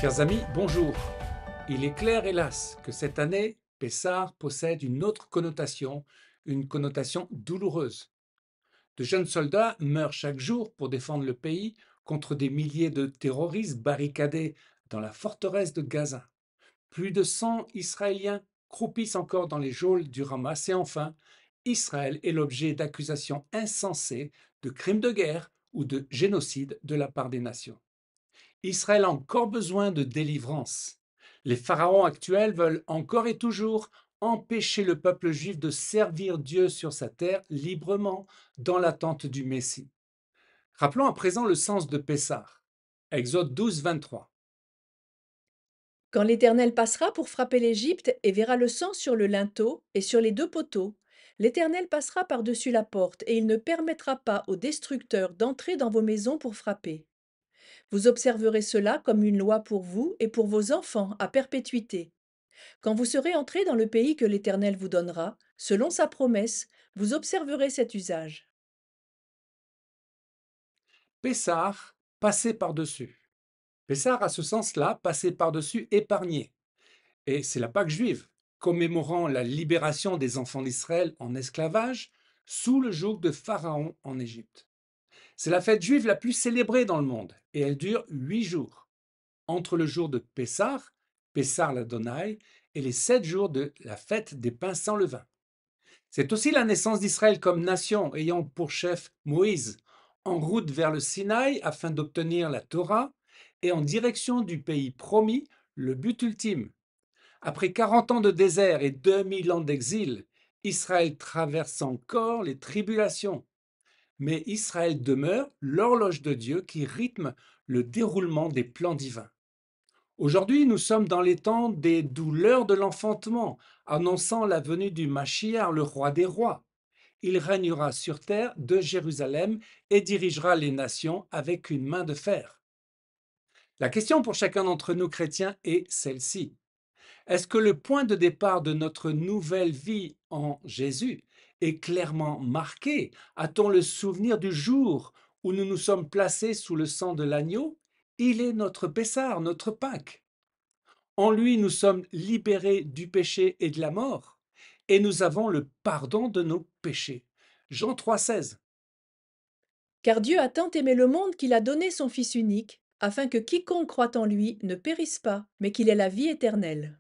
Chers amis, bonjour. Il est clair, hélas, que cette année, Pessah possède une autre connotation, une connotation douloureuse. De jeunes soldats meurent chaque jour pour défendre le pays contre des milliers de terroristes barricadés dans la forteresse de Gaza. Plus de 100 Israéliens croupissent encore dans les geôles du Hamas et enfin, Israël est l'objet d'accusations insensées de crimes de guerre ou de génocide de la part des nations. Israël a encore besoin de délivrance. Les pharaons actuels veulent encore et toujours empêcher le peuple juif de servir Dieu sur sa terre librement dans l'attente du Messie. Rappelons à présent le sens de Pessah. Exode 12, 23. Quand l'Éternel passera pour frapper l'Égypte et verra le sang sur le linteau et sur les deux poteaux, l'Éternel passera par-dessus la porte et il ne permettra pas aux destructeurs d'entrer dans vos maisons pour frapper. Vous observerez cela comme une loi pour vous et pour vos enfants à perpétuité. Quand vous serez entrés dans le pays que l'Éternel vous donnera, selon sa promesse, vous observerez cet usage. Pessah, passer par-dessus. Pessah, à ce sens-là, passer par-dessus, épargner. Et c'est la Pâque juive, commémorant la libération des enfants d'Israël en esclavage sous le joug de Pharaon en Égypte. C'est la fête juive la plus célébrée dans le monde et elle dure 8 jours, entre le jour de Pessah, Pessah l'Adonai, et les 7 jours de la fête des pains sans levain. C'est aussi la naissance d'Israël comme nation ayant pour chef Moïse, en route vers le Sinaï afin d'obtenir la Torah et en direction du pays promis, le but ultime. Après 40 ans de désert et 2000 ans d'exil, Israël traverse encore les tribulations. Mais Israël demeure l'horloge de Dieu qui rythme le déroulement des plans divins. Aujourd'hui, nous sommes dans les temps des douleurs de l'enfantement, annonçant la venue du Mashiach, le roi des rois. Il régnera sur terre de Jérusalem et dirigera les nations avec une main de fer. La question pour chacun d'entre nous chrétiens est celle-ci. Est-ce que le point de départ de notre nouvelle vie en Jésus est clairement marqué? A-t-on le souvenir du jour où nous nous sommes placés sous le sang de l'agneau? Il est notre Pessar, notre Pâques. En lui, nous sommes libérés du péché et de la mort, et nous avons le pardon de nos péchés. Jean 3,16. Car Dieu a tant aimé le monde qu'il a donné son Fils unique, afin que quiconque croit en lui ne périsse pas, mais qu'il ait la vie éternelle.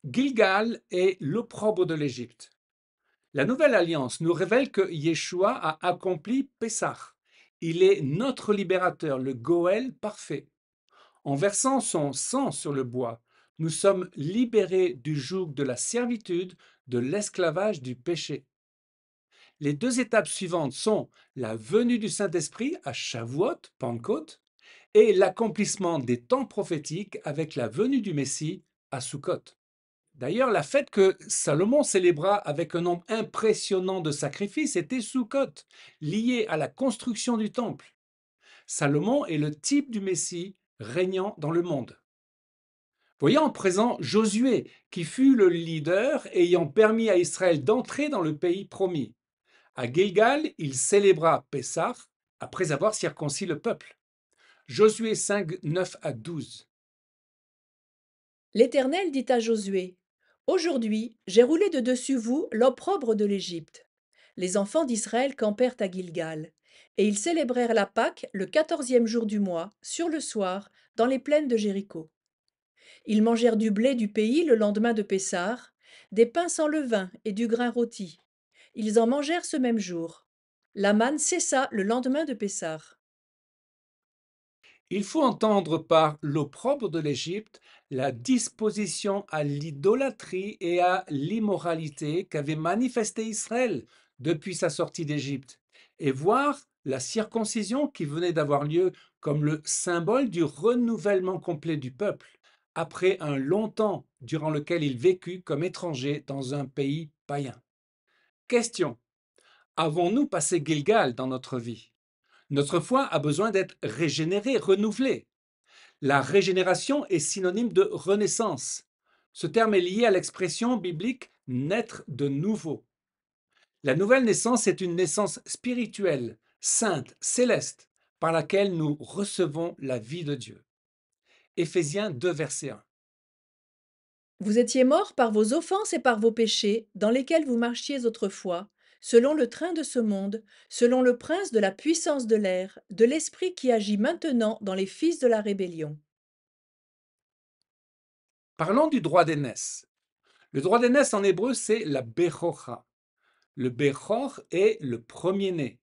Gilgal est l'opprobre de l'Égypte. La nouvelle alliance nous révèle que Yeshua a accompli Pessah. Il est notre libérateur, le Goël parfait. En versant son sang sur le bois, nous sommes libérés du joug de la servitude, de l'esclavage du péché. Les deux étapes suivantes sont la venue du Saint-Esprit à Shavuot, Pentecôte, et l'accomplissement des temps prophétiques avec la venue du Messie à Sukkot. D'ailleurs, la fête que Salomon célébra avec un nombre impressionnant de sacrifices était Sukkot, liée à la construction du temple. Salomon est le type du Messie régnant dans le monde. Voyons en présent Josué, qui fut le leader ayant permis à Israël d'entrer dans le pays promis. À Gilgal, il célébra Pessah après avoir circoncis le peuple. Josué 5, 9 à 12. L'Éternel dit à Josué: Aujourd'hui, j'ai roulé de dessus vous l'opprobre de l'Égypte. Les enfants d'Israël campèrent à Gilgal, et ils célébrèrent la Pâque le 14e jour du mois, sur le soir, dans les plaines de Jéricho. Ils mangèrent du blé du pays le lendemain de Pessar, des pains sans levain et du grain rôti. Ils en mangèrent ce même jour. La manne cessa le lendemain de Pessar. Il faut entendre par l'opprobre de l'Égypte la disposition à l'idolâtrie et à l'immoralité qu'avait manifesté Israël depuis sa sortie d'Égypte, et voir la circoncision qui venait d'avoir lieu comme le symbole du renouvellement complet du peuple, après un long temps durant lequel il vécut comme étranger dans un pays païen. Question: avons-nous passé Gilgal dans notre vie? Notre foi a besoin d'être régénérée, renouvelée. La régénération est synonyme de renaissance. Ce terme est lié à l'expression biblique naître de nouveau. La nouvelle naissance est une naissance spirituelle, sainte, céleste, par laquelle nous recevons la vie de Dieu. Éphésiens 2, verset 1. Vous étiez morts par vos offenses et par vos péchés, dans lesquels vous marchiez autrefois, selon le train de ce monde, selon le prince de la puissance de l'air, de l'esprit qui agit maintenant dans les fils de la rébellion. Parlons du droit d'aînesse. Le droit d'aînesse en hébreu, c'est la bechocha. Le bechor est le premier-né.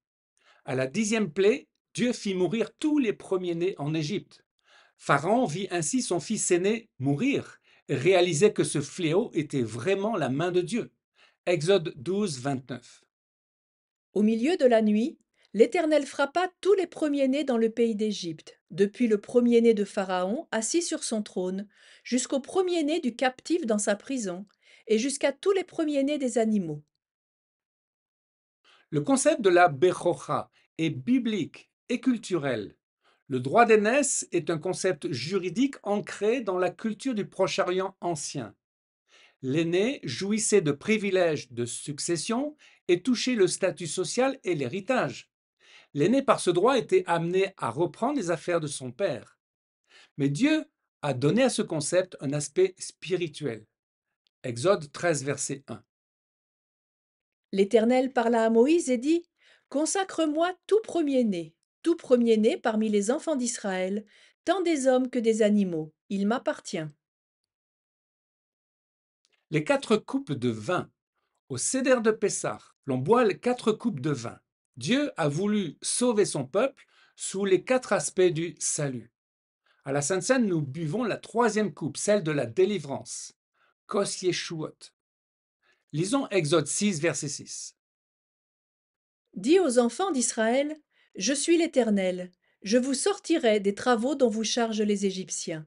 À la 10e plaie, Dieu fit mourir tous les premiers-nés en Égypte. Pharaon vit ainsi son fils aîné mourir et réalisait que ce fléau était vraiment la main de Dieu. Exode 12, 29. Au milieu de la nuit, l'Éternel frappa tous les premiers-nés dans le pays d'Égypte, depuis le premier-né de Pharaon assis sur son trône, jusqu'au premier-né du captif dans sa prison, et jusqu'à tous les premiers-nés des animaux. Le concept de la bechocha est biblique et culturel. Le droit d'aînesse est un concept juridique ancré dans la culture du Proche-Orient ancien. L'aîné jouissait de privilèges de succession et touchait le statut social et l'héritage. L'aîné, par ce droit, était amené à reprendre les affaires de son père. Mais Dieu a donné à ce concept un aspect spirituel. Exode 13, verset 1. L'Éternel parla à Moïse et dit: Consacre-moi tout premier-né parmi les enfants d'Israël, tant des hommes que des animaux, il m'appartient. Les 4 coupes de vin. Au Seder de Pessah, l'on boit les 4 coupes de vin. Dieu a voulu sauver son peuple sous les 4 aspects du salut. À la Sainte Seine, nous buvons la 3e coupe, celle de la délivrance. Kos Yeshuot. Lisons Exode 6, verset 6. Dis aux enfants d'Israël: Je suis l'Éternel, je vous sortirai des travaux dont vous chargent les Égyptiens.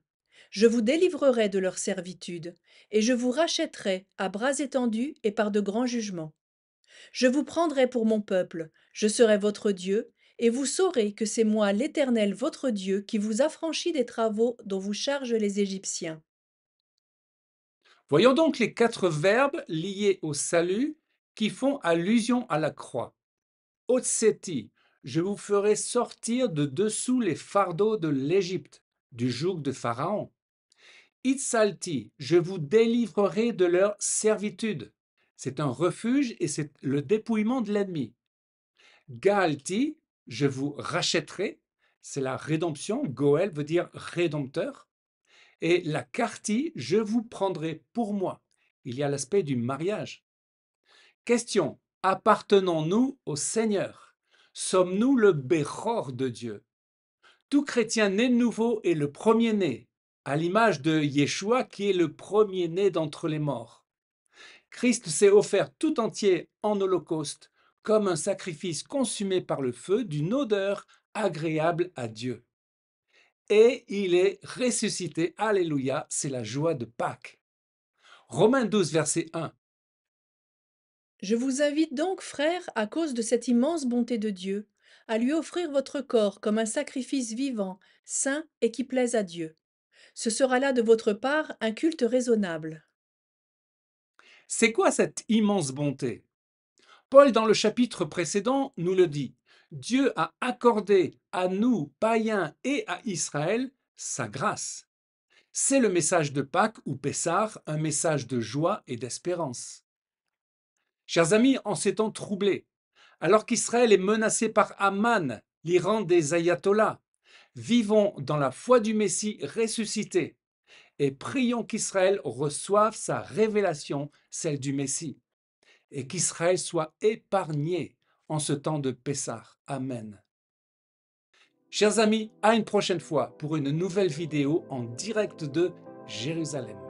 Je vous délivrerai de leur servitude, et je vous rachèterai à bras étendus et par de grands jugements. Je vous prendrai pour mon peuple, je serai votre Dieu, et vous saurez que c'est moi l'Éternel votre Dieu qui vous affranchit des travaux dont vous chargent les Égyptiens. Voyons donc les 4 verbes liés au salut qui font allusion à la croix. Otseti, je vous ferai sortir de dessous les fardeaux de l'Égypte, du joug de Pharaon. Itzalti, je vous délivrerai de leur servitude. C'est un refuge et c'est le dépouillement de l'ennemi. Gaalti, je vous rachèterai. C'est la rédemption. Goël veut dire rédempteur. Et la Karti, je vous prendrai pour moi. Il y a l'aspect du mariage. Question, appartenons-nous au Seigneur? Sommes-nous le Béchor de Dieu? Tout chrétien né de nouveau est le premier-né, à l'image de Yeshua qui est le premier-né d'entre les morts. Christ s'est offert tout entier en holocauste comme un sacrifice consumé par le feu d'une odeur agréable à Dieu. Et il est ressuscité, alléluia, c'est la joie de Pâques. Romains 12, verset 1. Je vous invite donc, frères, à cause de cette immense bonté de Dieu, à lui offrir votre corps comme un sacrifice vivant, saint et qui plaise à Dieu. Ce sera là de votre part un culte raisonnable. C'est quoi cette immense bonté? Paul, dans le chapitre précédent, nous le dit. Dieu a accordé à nous, païens, et à Israël, sa grâce. C'est le message de Pâques ou Pessah, un message de joie et d'espérance. Chers amis, en ces temps troublés, alors qu'Israël est menacé par Aman, l'Iran des ayatollahs, vivons dans la foi du Messie ressuscité et prions qu'Israël reçoive sa révélation, celle du Messie, et qu'Israël soit épargné en ce temps de Pessah. Amen. Chers amis, à une prochaine fois pour une nouvelle vidéo en direct de Jérusalem.